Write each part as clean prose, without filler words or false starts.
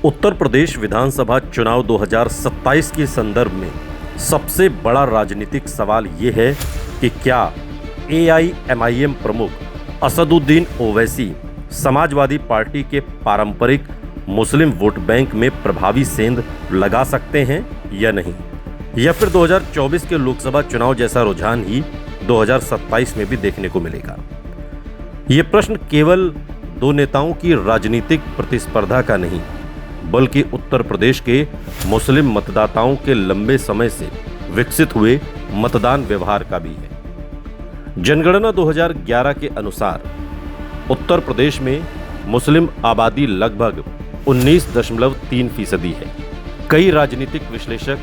उत्तर प्रदेश विधानसभा चुनाव 2027 के संदर्भ में सबसे बड़ा राजनीतिक सवाल ये है कि क्या एआईएमआईएम प्रमुख असदुद्दीन ओवैसी समाजवादी पार्टी के पारंपरिक मुस्लिम वोट बैंक में प्रभावी सेंध लगा सकते हैं या नहीं, या फिर 2024 के लोकसभा चुनाव जैसा रुझान ही 2027 में भी देखने को मिलेगा। ये प्रश्न केवल दो नेताओं की राजनीतिक प्रतिस्पर्धा का नहीं, बल्कि उत्तर प्रदेश के मुस्लिम मतदाताओं के लंबे समय से विकसित हुए मतदान व्यवहार का भी है। जनगणना 2011 के अनुसार उत्तर प्रदेश में मुस्लिम आबादी लगभग 19.3% है। कई राजनीतिक विश्लेषक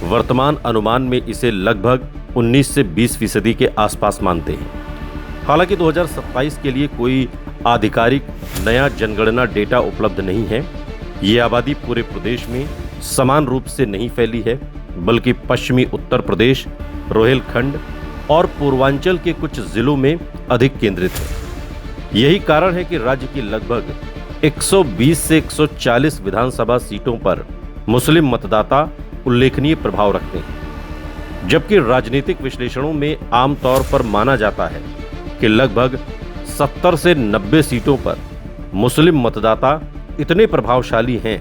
वर्तमान अनुमान में इसे लगभग 19 से 20% के आसपास मानते हैं। हालांकि 2027 के लिए कोई आधिकारिक नया जनगणना डेटा उपलब्ध नहीं है। ये आबादी पूरे प्रदेश में समान रूप से नहीं फैली है, बल्कि पश्चिमी उत्तर प्रदेश, रोहिलखंड और पूर्वांचल के कुछ जिलों में अधिक केंद्रित है। यही कारण है कि राज्य की लगभग 120 से 140 विधानसभा सीटों पर मुस्लिम मतदाता उल्लेखनीय प्रभाव रखते हैं, जबकि राजनीतिक विश्लेषणों में आमतौर पर माना जाता है कि लगभग 70 से 90 सीटों पर मुस्लिम मतदाता इतने प्रभावशाली हैं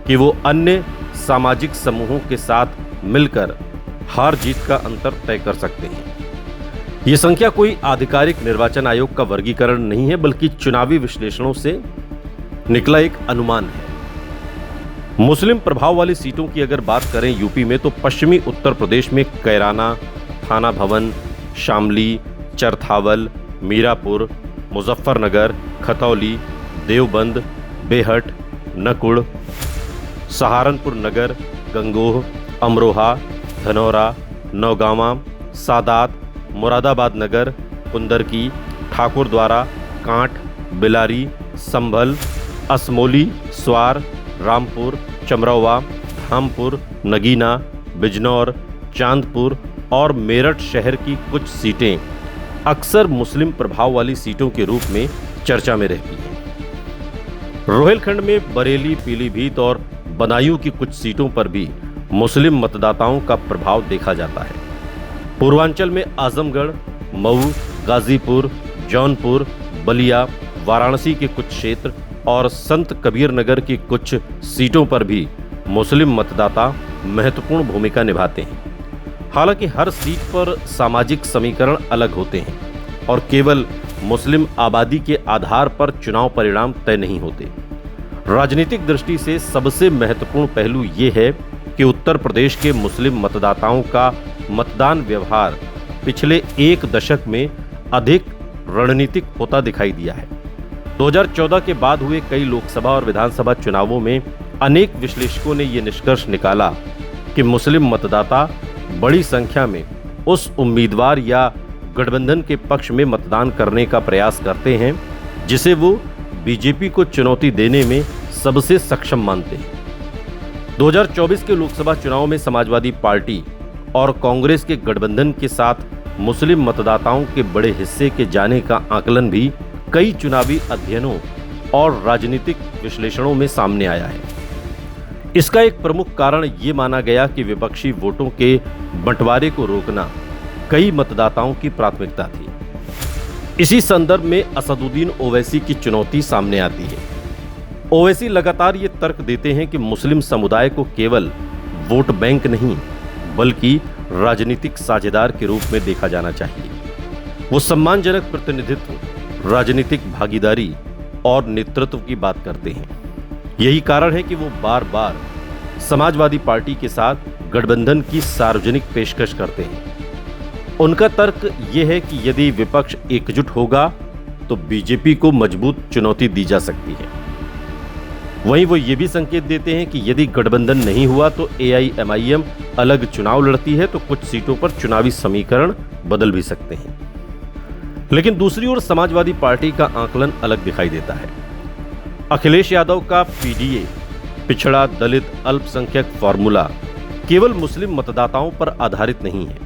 कि वो अन्य सामाजिक समूहों के साथ मिलकर हार जीत का अंतर तय कर सकते हैं। ये संख्या कोई आधिकारिक निर्वाचन आयोग का वर्गीकरण नहीं है, बल्कि चुनावी विश्लेषणों से निकला एक अनुमान है। मुस्लिम प्रभाव वाली सीटों की अगर बात करें यूपी में, तो पश्चिमी उत्तर प्रदेश में कैराना, थाना भवन, शामली, चरथावल, मीरापुर, मुजफ्फरनगर, खतौली, देवबंद, बेहट, नकुड़, सहारनपुर नगर, गंगोह, अमरोहा, धनौरा, नौगांवा, सादात, मुरादाबाद नगर, कुंदरकी, ठाकुरद्वारा, कांठ, बिलारी, संभल, असमोली, स्वार, रामपुर, चमरौवा, धामपुर, नगीना, बिजनौर, चांदपुर और मेरठ शहर की कुछ सीटें अक्सर मुस्लिम प्रभाव वाली सीटों के रूप में चर्चा में रहती हैं। रोहिलखंड में बरेली, पीलीभीत और बदायूं की कुछ सीटों पर भी मुस्लिम मतदाताओं का प्रभाव देखा जाता है। पूर्वांचल में आजमगढ़, मऊ, गाजीपुर, जौनपुर, बलिया, वाराणसी के कुछ क्षेत्र और संत कबीर नगर की कुछ सीटों पर भी मुस्लिम मतदाता महत्वपूर्ण भूमिका निभाते हैं। हालांकि हर सीट पर सामाजिक समीकरण अलग होते हैं और केवल मुस्लिम आबादी के आधार पर चुनाव परिणाम तय नहीं होते। राजनीतिक दृष्टि से सबसे महत्वपूर्ण पहलू ये है कि उत्तर प्रदेश के मुस्लिम मतदाताओं का मतदान व्यवहार पिछले एक दशक में अधिक रणनीतिक होता दिखाई दिया है। 2014 के बाद हुए कई लोकसभा और विधानसभा चुनावों में अनेक विश्लेषकों ने यह निष्कर्ष निकाला कि मुस्लिम मतदाता बड़ी संख्या में उस उम्मीदवार या गठबंधन के पक्ष में मतदान करने का प्रयास करते हैं जिसे वो बीजेपी को चुनौती देने में सबसे सक्षम मानते हैं। 2024 के लोकसभा चुनाव में समाजवादी पार्टी और कांग्रेस के गठबंधन के साथ मुस्लिम मतदाताओं के बड़े हिस्से के जाने का आकलन भी कई चुनावी अध्ययनों और राजनीतिक विश्लेषणों में सामने आया है। इसका एक प्रमुख कारण ये माना गया कि विपक्षी वोटों के बंटवारे को रोकना कई मतदाताओं की प्राथमिकता थी। इसी संदर्भ में असदुद्दीन ओवैसी की चुनौती सामने आती है। ओवैसी लगातार ये तर्क देते हैं कि मुस्लिम समुदाय को केवल वोट बैंक नहीं, बल्कि राजनीतिक साझेदार के रूप में देखा जाना चाहिए। वो सम्मानजनक प्रतिनिधित्व, राजनीतिक भागीदारी और नेतृत्व की बात करते हैं। यही कारण है कि वो बार बार समाजवादी पार्टी के साथ गठबंधन की सार्वजनिक पेशकश करते हैं। उनका तर्क यह है कि यदि विपक्ष एकजुट होगा तो बीजेपी को मजबूत चुनौती दी जा सकती है। वहीं वो ये भी संकेत देते हैं कि यदि गठबंधन नहीं हुआ तो एआईएमआईएम अलग चुनाव लड़ती है तो कुछ सीटों पर चुनावी समीकरण बदल भी सकते हैं। लेकिन दूसरी ओर समाजवादी पार्टी का आकलन अलग दिखाई देता है। अखिलेश यादव का पीडीए, पिछड़ा दलित अल्पसंख्यक फॉर्मूला केवल मुस्लिम मतदाताओं पर आधारित नहीं है,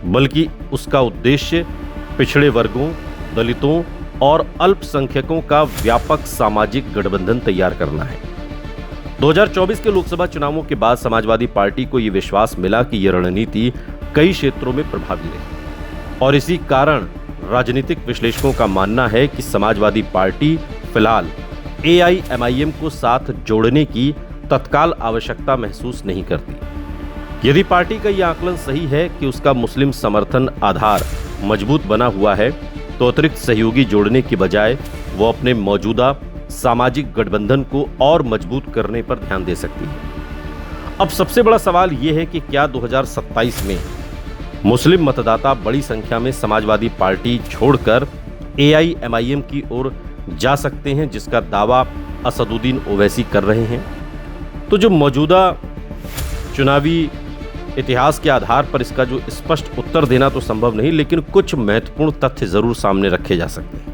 बल्कि उसका उद्देश्य पिछड़े वर्गों, दलितों और अल्पसंख्यकों का व्यापक सामाजिक गठबंधन तैयार करना है। 2024 के लोकसभा चुनावों के बाद समाजवादी पार्टी को यह विश्वास मिला कि यह रणनीति कई क्षेत्रों में प्रभावी रही और इसी कारण राजनीतिक विश्लेषकों का मानना है कि समाजवादी पार्टी फिलहाल एआईएमआईएम को साथ जोड़ने की तत्काल आवश्यकता महसूस नहीं करती। यदि पार्टी का यह आकलन सही है कि उसका मुस्लिम समर्थन आधार मजबूत बना हुआ है तो अतिरिक्त सहयोगी जोड़ने की बजाय वो अपने मौजूदा सामाजिक गठबंधन को और मजबूत करने पर ध्यान दे सकती है। अब सबसे बड़ा सवाल यह है कि क्या 2027 में मुस्लिम मतदाता बड़ी संख्या में समाजवादी पार्टी छोड़कर एआईएमआईएम की ओर जा सकते हैं, जिसका दावा असदुद्दीन ओवैसी कर रहे हैं। तो जो मौजूदा चुनावी इतिहास के आधार पर इसका जो स्पष्ट उत्तर देना तो संभव नहीं, लेकिन कुछ महत्वपूर्ण तथ्य जरूर सामने रखे जा सकते हैं।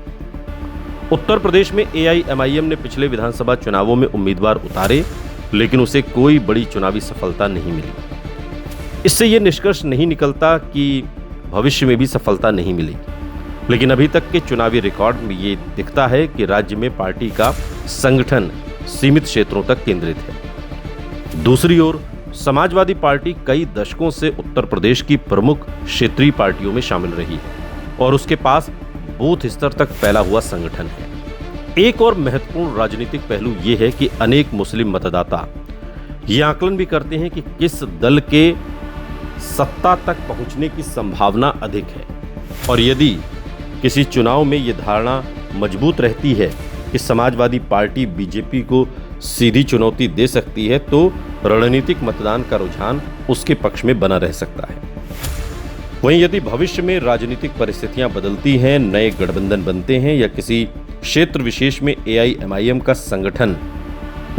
उत्तर प्रदेश में एआईएमआईएम ने पिछले विधानसभा चुनावों में उम्मीदवार उतारे, लेकिन उसे कोई बड़ी चुनावी सफलता नहीं मिली। इससे यह निष्कर्ष नहीं निकलता कि भविष्य में भी सफलता नहीं मिलेगी, लेकिन अभी तक के चुनावी रिकॉर्ड में ये दिखता है कि राज्य में पार्टी का संगठन सीमित क्षेत्रों तक केंद्रित है। दूसरी ओर समाजवादी पार्टी कई दशकों से उत्तर प्रदेश की प्रमुख क्षेत्रीय पार्टियों में शामिल रही है और उसके पास बूथ स्तर तक फैला हुआ संगठन है। एक और महत्वपूर्ण राजनीतिक पहलू यह है कि अनेक मुस्लिम मतदाता यह आकलन भी करते हैं कि किस दल के सत्ता तक पहुंचने की संभावना अधिक है, और यदि किसी चुनाव में यह धारणा मजबूत रहती है कि समाजवादी पार्टी बीजेपी को सीधी चुनौती दे सकती है तो रणनीतिक मतदान का रुझान उसके पक्ष में बना रह सकता है। वहीं यदि भविष्य में राजनीतिक परिस्थितियां बदलती हैं, नए गठबंधन बनते हैं या किसी क्षेत्र विशेष में एआईएमआईएम का संगठन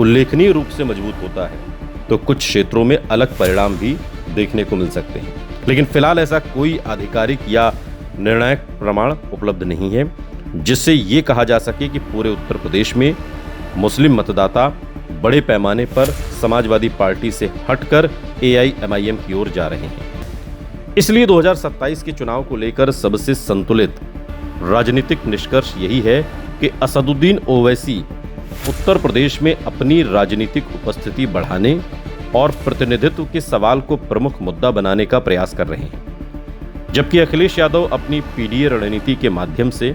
उल्लेखनीय रूप से मजबूत होता है तो कुछ क्षेत्रों में अलग परिणाम भी देखने को मिल सकते हैं। लेकिन फिलहाल ऐसा कोई आधिकारिक या निर्णायक प्रमाण उपलब्ध नहीं है जिससे ये कहा जा सके कि पूरे उत्तर प्रदेश में मुस्लिम मतदाता बड़े पैमाने पर समाजवादी पार्टी से हटकर एआईएमआईएम की ओर जा रहे हैं। इसलिए 2027 के चुनाव को लेकर सबसे संतुलित राजनीतिक निष्कर्ष यही है कि असदुद्दीन ओवैसी उत्तर प्रदेश में अपनी राजनीतिक उपस्थिति बढ़ाने और प्रतिनिधित्व के सवाल को प्रमुख मुद्दा बनाने का प्रयास कर रहे हैं, जबकि अखिलेश यादव अपनी पीडीए रणनीति के माध्यम से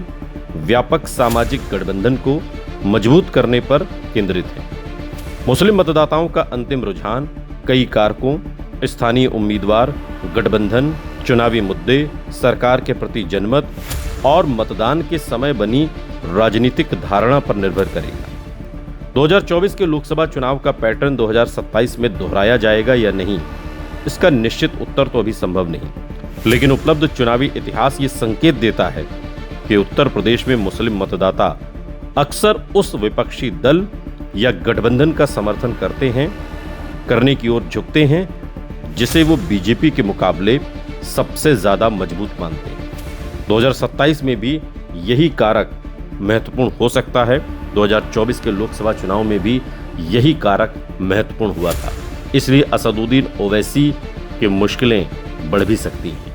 व्यापक सामाजिक गठबंधन को मजबूत करने पर केंद्रित है। मुस्लिम मतदाताओं का अंतिम रुझान कई कारकों, स्थानीय उम्मीदवार, गठबंधन, चुनावी मुद्दे, सरकार के प्रति जनमत और मतदान के समय बनी राजनीतिक धारणा पर निर्भर करेगा। 2024 के लोकसभा चुनाव का पैटर्न 2027 में दोहराया जाएगा या नहीं, इसका निश्चित उत्तर तो अभी संभव नहीं, लेकिन उपलब्ध चुनावी इतिहास ये संकेत देता है कि उत्तर प्रदेश में मुस्लिम मतदाता अक्सर उस विपक्षी दल या गठबंधन का समर्थन करने की ओर झुकते हैं जिसे वो बीजेपी के मुकाबले सबसे ज्यादा मजबूत मानते हैं। 2027 में भी यही कारक महत्वपूर्ण हो सकता है। 2024 के लोकसभा चुनाव में भी यही कारक महत्वपूर्ण हुआ था, इसलिए असदुद्दीन ओवैसी की मुश्किलें बढ़ भी सकती हैं।